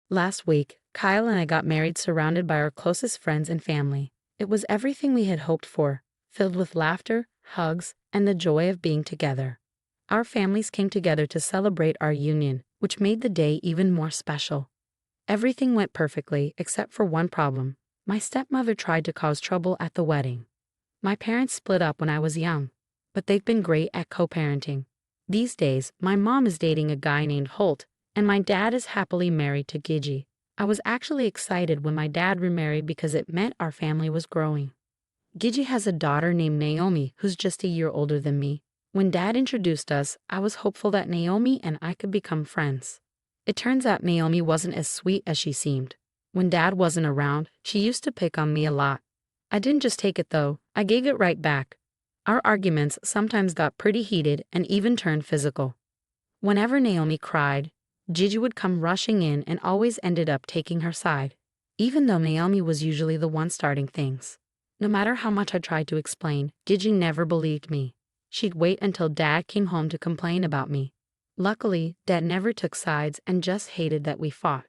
Last week, Kyle and I got married surrounded by our closest friends and family. It was everything we had hoped for, filled with laughter, hugs, and the joy of being together. Our families came together to celebrate our union, which made the day even more special. Everything went perfectly except for one problem. My stepmother tried to cause trouble at the wedding. My parents split up when I was young, but they've been great at co-parenting. These days, my mom is dating a guy named Holt, and my dad is happily married to Gigi. I was actually excited when my dad remarried because it meant our family was growing. Gigi has a daughter named Naomi who's just a year older than me. When Dad introduced us, I was hopeful that Naomi and I could become friends. It turns out Naomi wasn't as sweet as she seemed. When Dad wasn't around, she used to pick on me a lot. I didn't just take it though, I gave it right back. Our arguments sometimes got pretty heated and even turned physical. Whenever Naomi cried, Gigi would come rushing in and always ended up taking her side, even though Naomi was usually the one starting things. No matter how much I tried to explain, Gigi never believed me. She'd wait until Dad came home to complain about me. Luckily, Dad never took sides and just hated that we fought.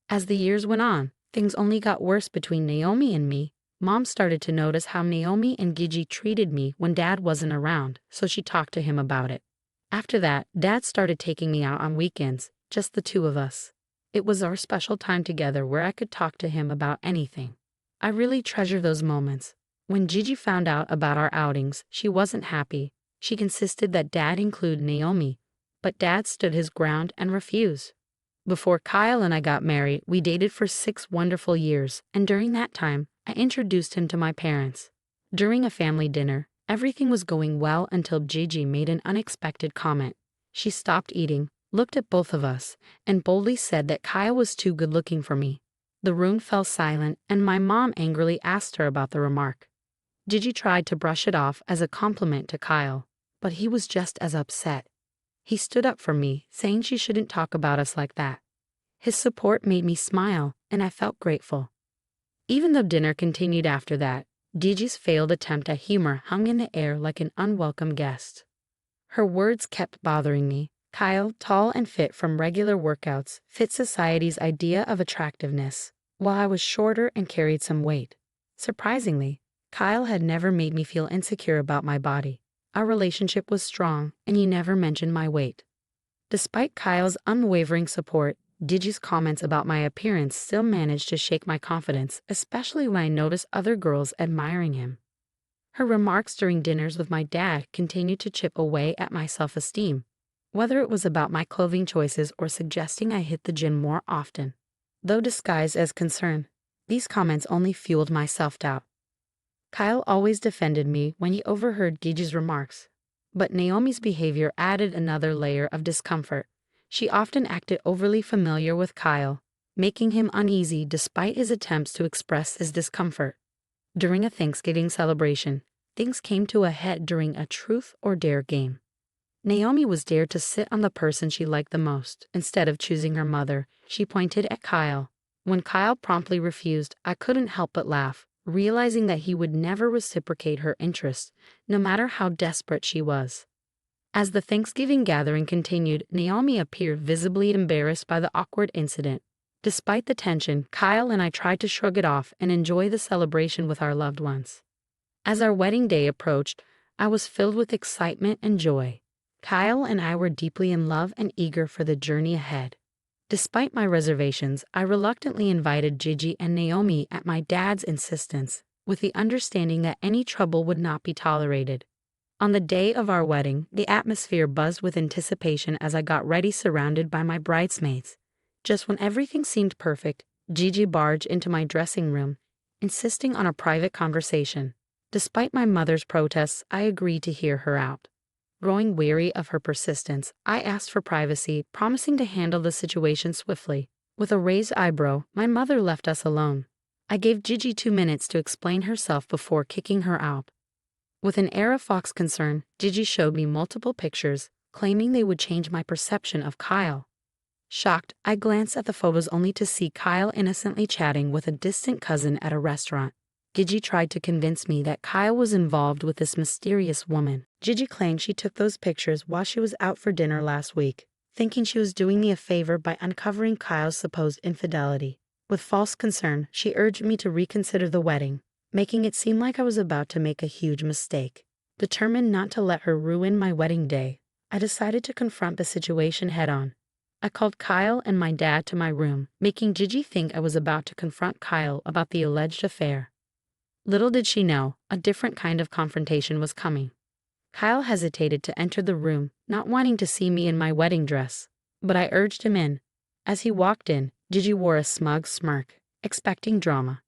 As the years went on, things only got worse between Naomi and me. Mom started to notice how Naomi and Gigi treated me when Dad wasn't around, so she talked to him about it. After that, Dad started taking me out on weekends, just the two of us. It was our special time together where I could talk to him about anything. I really treasure those moments. When Gigi found out about our outings, she wasn't happy. She insisted that Dad include Naomi, but Dad stood his ground and refused. Before Kyle and I got married, we dated for 6 wonderful years, and during that time, I introduced him to my parents. During a family dinner, everything was going well until Gigi made an unexpected comment. She stopped eating, looked at both of us, and boldly said that Kyle was too good-looking for me. The room fell silent, and my mom angrily asked her about the remark. Gigi tried to brush it off as a compliment to Kyle, but he was just as upset. He stood up for me, saying she shouldn't talk about us like that. His support made me smile, and I felt grateful. Even though dinner continued after that, Gigi's failed attempt at humor hung in the air like an unwelcome guest. Her words kept bothering me. Kyle, tall and fit from regular workouts, fit society's idea of attractiveness, while I was shorter and carried some weight. Surprisingly, Kyle had never made me feel insecure about my body. Our relationship was strong, and he never mentioned my weight. Despite Kyle's unwavering support, Gigi's comments about my appearance still managed to shake my confidence, especially when I noticed other girls admiring him. Her remarks during dinners with my dad continued to chip away at my self-esteem, whether it was about my clothing choices or suggesting I hit the gym more often. Though disguised as concern, these comments only fueled my self-doubt. Kyle always defended me when he overheard Gigi's remarks, but Naomi's behavior added another layer of discomfort. She often acted overly familiar with Kyle, making him uneasy despite his attempts to express his discomfort. During a Thanksgiving celebration, things came to a head during a truth or dare game. Naomi was dared to sit on the person she liked the most. Instead of choosing her mother, she pointed at Kyle. When Kyle promptly refused, I couldn't help but laugh, realizing that he would never reciprocate her interest, no matter how desperate she was. As the Thanksgiving gathering continued, Naomi appeared visibly embarrassed by the awkward incident. Despite the tension, Kyle and I tried to shrug it off and enjoy the celebration with our loved ones. As our wedding day approached, I was filled with excitement and joy. Kyle and I were deeply in love and eager for the journey ahead. Despite my reservations, I reluctantly invited Gigi and Naomi at my dad's insistence, with the understanding that any trouble would not be tolerated. On the day of our wedding, the atmosphere buzzed with anticipation as I got ready surrounded by my bridesmaids. Just when everything seemed perfect, Gigi barged into my dressing room, insisting on a private conversation. Despite my mother's protests, I agreed to hear her out. Growing weary of her persistence, I asked for privacy, promising to handle the situation swiftly. With a raised eyebrow, my mother left us alone. I gave Gigi 2 minutes to explain herself before kicking her out. With an air of fox concern, Gigi showed me multiple pictures, claiming they would change my perception of Kyle. Shocked, I glanced at the photos only to see Kyle innocently chatting with a distant cousin at a restaurant. Gigi tried to convince me that Kyle was involved with this mysterious woman. Gigi claimed she took those pictures while she was out for dinner last week. thinking she was doing me a favor by uncovering Kyle's supposed infidelity. With false concern, she urged me to reconsider the wedding, making it seem like I was about to make a huge mistake. Determined not to let her ruin my wedding day, I decided to confront the situation head-on. I called Kyle and my dad to my room, making Gigi think I was about to confront Kyle about the alleged affair. Little did she know, a different kind of confrontation was coming. Kyle hesitated to enter the room, not wanting to see me in my wedding dress, but I urged him in. As he walked in, Gigi wore a smug smirk, expecting drama.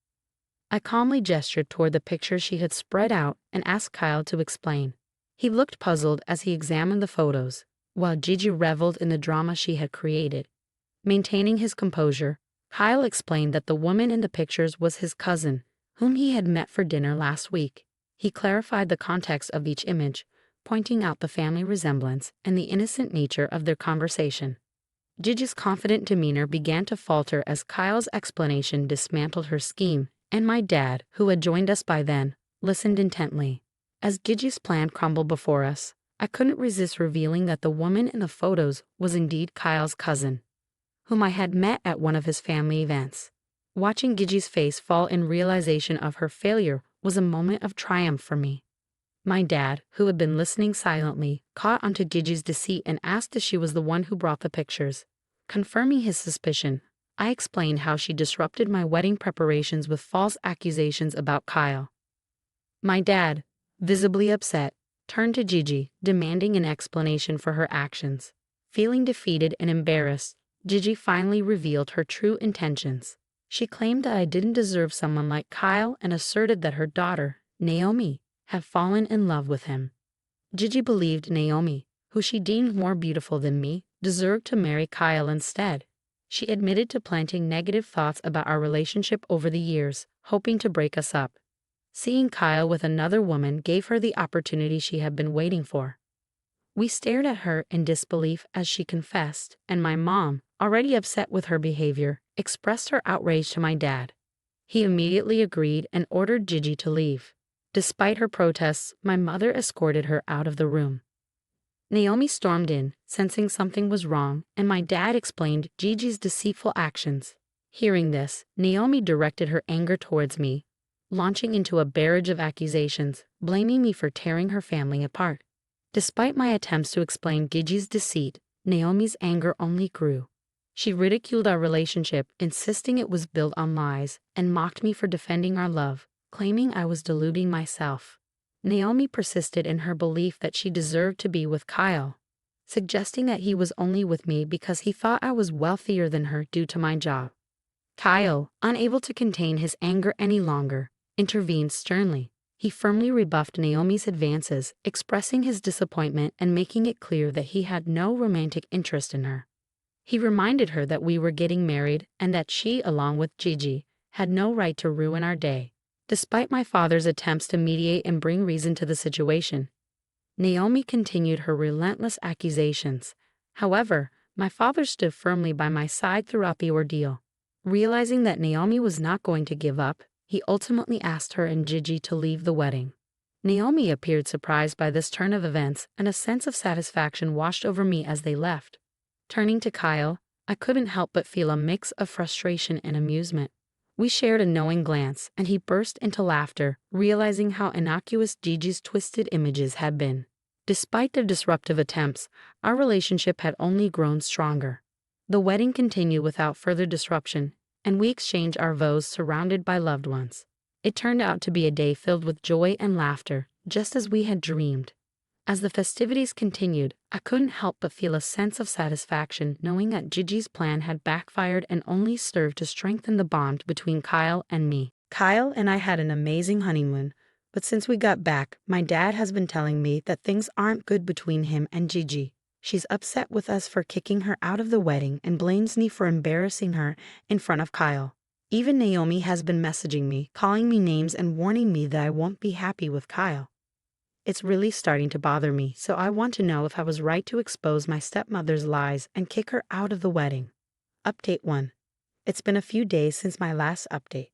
I calmly gestured toward the pictures she had spread out and asked Kyle to explain. He looked puzzled as he examined the photos, while Gigi reveled in the drama she had created. Maintaining his composure, Kyle explained that the woman in the pictures was his cousin, whom he had met for dinner last week. He clarified the context of each image, pointing out the family resemblance and the innocent nature of their conversation. Gigi's confident demeanor began to falter as Kyle's explanation dismantled her scheme, and my dad, who had joined us by then, listened intently. As Gigi's plan crumbled before us, I couldn't resist revealing that the woman in the photos was indeed Kyle's cousin, whom I had met at one of his family events. Watching Gigi's face fall in realization of her failure was a moment of triumph for me. My dad, who had been listening silently, caught onto Gigi's deceit and asked if she was the one who brought the pictures. Confirming his suspicion, I explained how she disrupted my wedding preparations with false accusations about Kyle. My dad, visibly upset, turned to Gigi, demanding an explanation for her actions. Feeling defeated and embarrassed, Gigi finally revealed her true intentions. She claimed that I didn't deserve someone like Kyle and asserted that her daughter, Naomi, had fallen in love with him. Gigi believed Naomi, who she deemed more beautiful than me, deserved to marry Kyle instead. She admitted to planting negative thoughts about our relationship over the years, hoping to break us up. Seeing Kyle with another woman gave her the opportunity she had been waiting for. We stared at her in disbelief as she confessed, and my mom, already upset with her behavior, expressed her outrage to my dad. He immediately agreed and ordered Gigi to leave. Despite her protests, my mother escorted her out of the room. Naomi stormed in, sensing something was wrong, and my dad explained Gigi's deceitful actions. Hearing this, Naomi directed her anger towards me, launching into a barrage of accusations, blaming me for tearing her family apart. Despite my attempts to explain Gigi's deceit, Naomi's anger only grew. She ridiculed our relationship, insisting it was built on lies, and mocked me for defending our love, claiming I was deluding myself. Naomi persisted in her belief that she deserved to be with Kyle, suggesting that he was only with me because he thought I was wealthier than her due to my job. Kyle, unable to contain his anger any longer, intervened sternly. He firmly rebuffed Naomi's advances, expressing his disappointment and making it clear that he had no romantic interest in her. He reminded her that we were getting married and that she, along with Gigi, had no right to ruin our day. Despite my father's attempts to mediate and bring reason to the situation, Naomi continued her relentless accusations. However, my father stood firmly by my side throughout the ordeal. Realizing that Naomi was not going to give up, he ultimately asked her and Gigi to leave the wedding. Naomi appeared surprised by this turn of events, and a sense of satisfaction washed over me as they left. Turning to Kyle, I couldn't help but feel a mix of frustration and amusement. We shared a knowing glance, and he burst into laughter, realizing how innocuous Gigi's twisted images had been. Despite their disruptive attempts, our relationship had only grown stronger. The wedding continued without further disruption, and we exchanged our vows surrounded by loved ones. It turned out to be a day filled with joy and laughter, just as we had dreamed. As the festivities continued, I couldn't help but feel a sense of satisfaction knowing that Gigi's plan had backfired and only served to strengthen the bond between Kyle and me. Kyle and I had an amazing honeymoon, but since we got back, my dad has been telling me that things aren't good between him and Gigi. She's upset with us for kicking her out of the wedding and blames me for embarrassing her in front of Kyle. Even Naomi has been messaging me, calling me names and warning me that I won't be happy with Kyle. It's really starting to bother me, so I want to know if I was right to expose my stepmother's lies and kick her out of the wedding. Update 1. It's been a few days since my last update.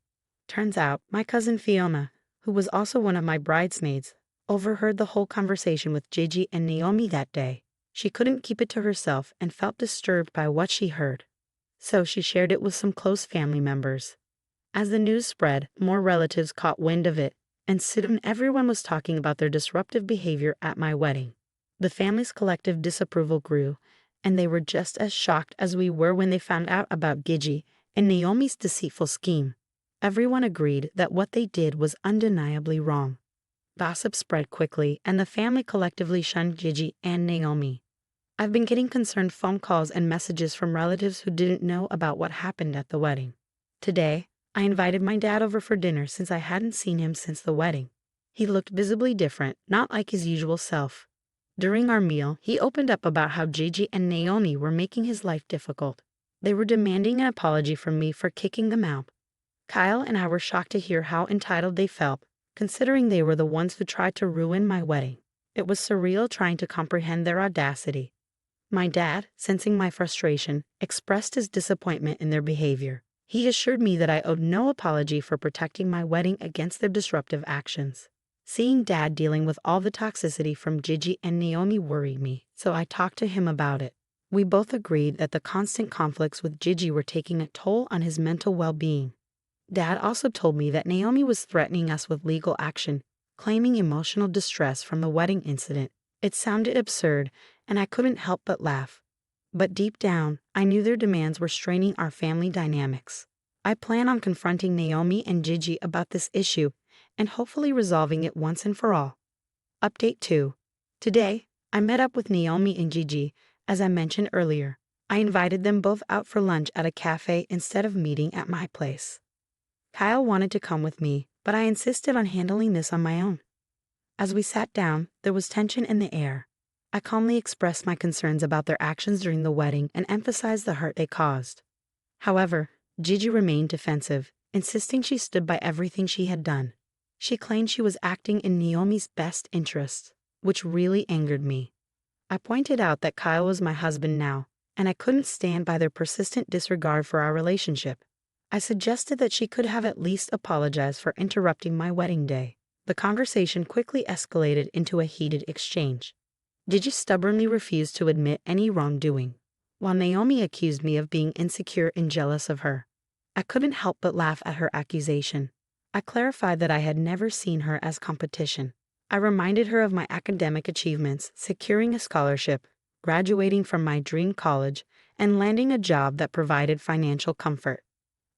Turns out, my cousin Fiona, who was also one of my bridesmaids, overheard the whole conversation with Gigi and Naomi that day. She couldn't keep it to herself and felt disturbed by what she heard. So she shared it with some close family members. As the news spread, more relatives caught wind of it, and soon everyone was talking about their disruptive behavior at my wedding. The family's collective disapproval grew, and they were just as shocked as we were when they found out about Gigi and Naomi's deceitful scheme. Everyone agreed that what they did was undeniably wrong. Gossip spread quickly, and the family collectively shunned Gigi and Naomi. I've been getting concerned phone calls and messages from relatives who didn't know about what happened at the wedding. Today, I invited my dad over for dinner since I hadn't seen him since the wedding. He looked visibly different, not like his usual self. During our meal, he opened up about how Gigi and Naomi were making his life difficult. They were demanding an apology from me for kicking them out. Kyle and I were shocked to hear how entitled they felt, considering they were the ones who tried to ruin my wedding. It was surreal trying to comprehend their audacity. My dad, sensing my frustration, expressed his disappointment in their behavior. He assured me that I owed no apology for protecting my wedding against their disruptive actions. Seeing Dad dealing with all the toxicity from Gigi and Naomi worried me, so I talked to him about it. We both agreed that the constant conflicts with Gigi were taking a toll on his mental well-being. Dad also told me that Naomi was threatening us with legal action, claiming emotional distress from the wedding incident. It sounded absurd, and I couldn't help but laugh. But deep down, I knew their demands were straining our family dynamics. I plan on confronting Naomi and Gigi about this issue and hopefully resolving it once and for all. Update 2. Today, I met up with Naomi and Gigi, as I mentioned earlier. I invited them both out for lunch at a cafe instead of meeting at my place. Kyle wanted to come with me, but I insisted on handling this on my own. As we sat down, there was tension in the air. I calmly expressed my concerns about their actions during the wedding and emphasized the hurt they caused. However, Gigi remained defensive, insisting she stood by everything she had done. She claimed she was acting in Naomi's best interests, which really angered me. I pointed out that Kyle was my husband now, and I couldn't stand by their persistent disregard for our relationship. I suggested that she could have at least apologized for interrupting my wedding day. The conversation quickly escalated into a heated exchange. Gigi stubbornly refused to admit any wrongdoing, while Naomi accused me of being insecure and jealous of her. I couldn't help but laugh at her accusation. I clarified that I had never seen her as competition. I reminded her of my academic achievements, securing a scholarship, graduating from my dream college, and landing a job that provided financial comfort.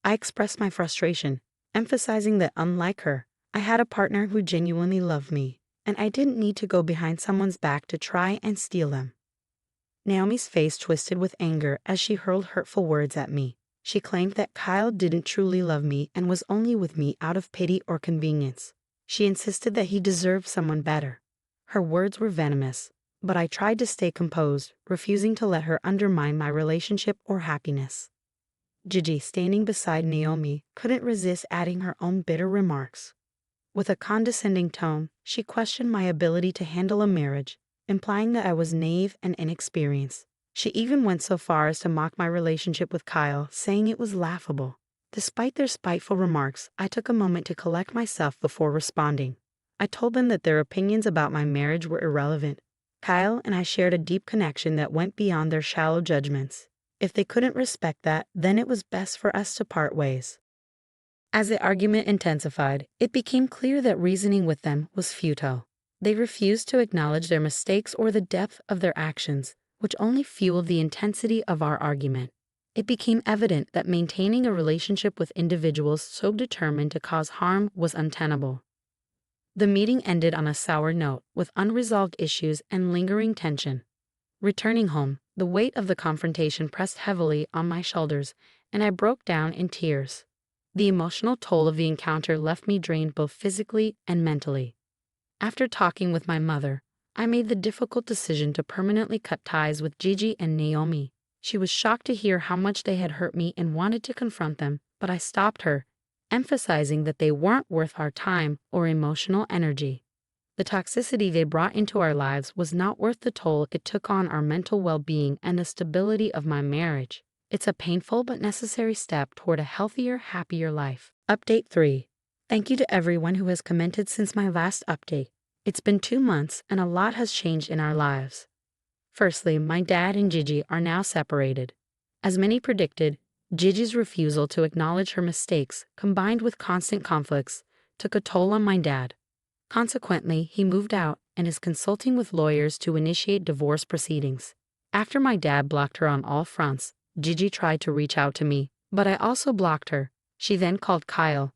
I expressed my frustration, emphasizing that unlike her, I had a partner who genuinely loved me, and I didn't need to go behind someone's back to try and steal them. Naomi's face twisted with anger as she hurled hurtful words at me. She claimed that Kyle didn't truly love me and was only with me out of pity or convenience. She insisted that he deserved someone better. Her words were venomous, but I tried to stay composed, refusing to let her undermine my relationship or happiness. Gigi, standing beside Naomi, couldn't resist adding her own bitter remarks. With a condescending tone, she questioned my ability to handle a marriage, implying that I was naive and inexperienced. She even went so far as to mock my relationship with Kyle, saying it was laughable. Despite their spiteful remarks, I took a moment to collect myself before responding. I told them that their opinions about my marriage were irrelevant. Kyle and I shared a deep connection that went beyond their shallow judgments. If they couldn't respect that, then it was best for us to part ways. As the argument intensified, it became clear that reasoning with them was futile. They refused to acknowledge their mistakes or the depth of their actions, which only fueled the intensity of our argument. It became evident that maintaining a relationship with individuals so determined to cause harm was untenable. The meeting ended on a sour note, with unresolved issues and lingering tension. Returning home, the weight of the confrontation pressed heavily on my shoulders, and I broke down in tears. The emotional toll of the encounter left me drained both physically and mentally. After talking with my mother, I made the difficult decision to permanently cut ties with Gigi and Naomi. She was shocked to hear how much they had hurt me and wanted to confront them, but I stopped her, emphasizing that they weren't worth our time or emotional energy. The toxicity they brought into our lives was not worth the toll it took on our mental well-being and the stability of my marriage. It's a painful but necessary step toward a healthier, happier life. Update 3. Thank you to everyone who has commented since my last update. It's been 2 months and a lot has changed in our lives. Firstly, my dad and Gigi are now separated. As many predicted, Gigi's refusal to acknowledge her mistakes, combined with constant conflicts, took a toll on my dad. Consequently, he moved out and is consulting with lawyers to initiate divorce proceedings. After my dad blocked her on all fronts, Gigi tried to reach out to me, but I also blocked her. She then called Kyle,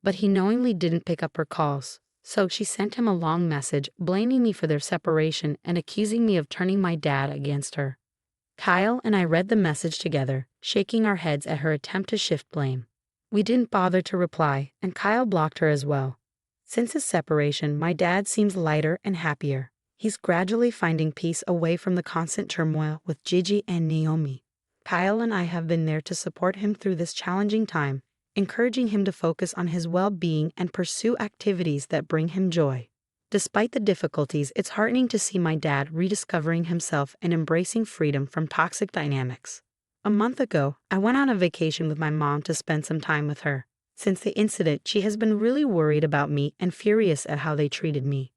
but he knowingly didn't pick up her calls. So she sent him a long message blaming me for their separation and accusing me of turning my dad against her. Kyle and I read the message together, shaking our heads at her attempt to shift blame. We didn't bother to reply, and Kyle blocked her as well. Since his separation, my dad seems lighter and happier. He's gradually finding peace away from the constant turmoil with Gigi and Naomi. Kyle and I have been there to support him through this challenging time, encouraging him to focus on his well-being and pursue activities that bring him joy. Despite the difficulties, it's heartening to see my dad rediscovering himself and embracing freedom from toxic dynamics. A month ago, I went on a vacation with my mom to spend some time with her. Since the incident, she has been really worried about me and furious at how they treated me.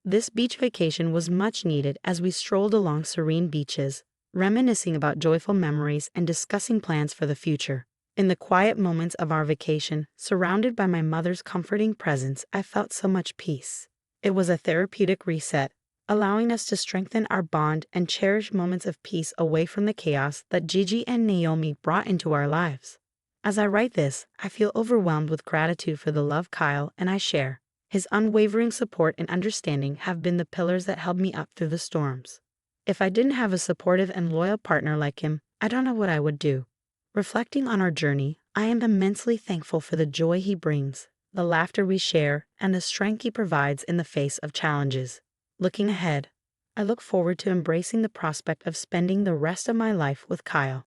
This beach vacation was much needed as we strolled along serene beaches, reminiscing about joyful memories and discussing plans for the future. In the quiet moments of our vacation, surrounded by my mother's comforting presence, I felt so much peace. It was a therapeutic reset, allowing us to strengthen our bond and cherish moments of peace away from the chaos that Gigi and Naomi brought into our lives. As I write this, I feel overwhelmed with gratitude for the love Kyle and I share. His unwavering support and understanding have been the pillars that held me up through the storms. If I didn't have a supportive and loyal partner like him, I don't know what I would do. Reflecting on our journey, I am immensely thankful for the joy he brings, the laughter we share, and the strength he provides in the face of challenges. Looking ahead, I look forward to embracing the prospect of spending the rest of my life with Kyle.